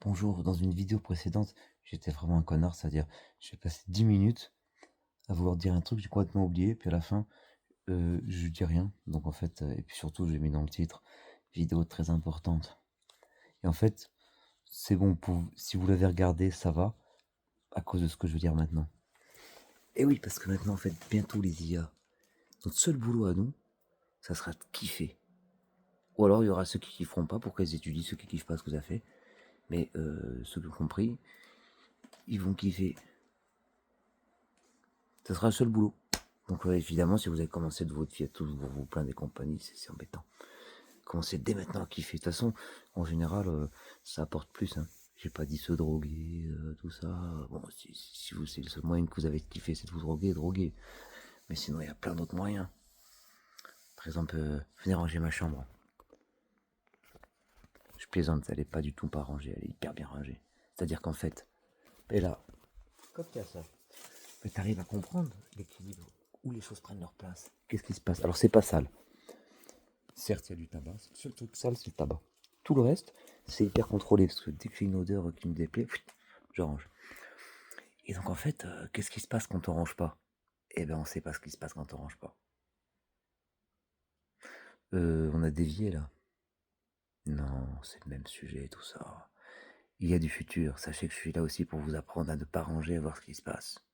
Bonjour, dans une vidéo précédente, j'étais vraiment un connard, c'est-à-dire, j'ai passé 10 minutes à vouloir dire un truc, j'ai complètement oublié, puis à la fin, je dis rien. Donc en fait, et puis surtout, j'ai mis dans le titre, vidéo très importante. Et en fait, c'est bon, si vous l'avez regardé, ça va, à cause de ce que je veux dire maintenant. Et oui, parce que maintenant, en fait, bientôt les IA, notre seul boulot à nous, ça sera de kiffer. Ou alors, il y aura ceux qui kifferont pas pour qu'elles étudient, ceux qui kiffent pas ce que ça fait. Mais ceux qui ont compris, ils vont kiffer. Ça sera le seul boulot. Donc évidemment, si vous avez commencé de votre vie à tous vous plaindre des compagnies, c'est embêtant. Commencez dès maintenant à kiffer. De toute façon, en général, ça apporte plus. Hein. J'ai pas dit se droguer, tout ça. Bon, si vous, c'est le seul moyen que vous avez de kiffer, c'est de vous droguer. Mais sinon, il y a plein d'autres moyens. Par exemple, venez ranger ma chambre. Je plaisante, elle est pas du tout pas rangée, elle est hyper bien rangée. C'est-à-dire qu'en fait, et là, comme tu as ça, mais t'arrives à comprendre l'équilibre, où les choses prennent leur place. Qu'est-ce qui se passe? Alors c'est pas sale. Certes, il y a du tabac. Le seul truc sale, c'est le tabac. Tout le reste, c'est hyper contrôlé. Parce que dès que j'ai une odeur qui me déplaît, je range. Et donc, en fait, qu'est-ce qui se passe quand on range pas? Eh ben, on sait pas ce qui se passe quand on range pas. On a dévié, là. Non, c'est le même sujet, tout ça. Il y a du futur. Sachez que je suis là aussi pour vous apprendre à ne pas ranger, à voir ce qui se passe.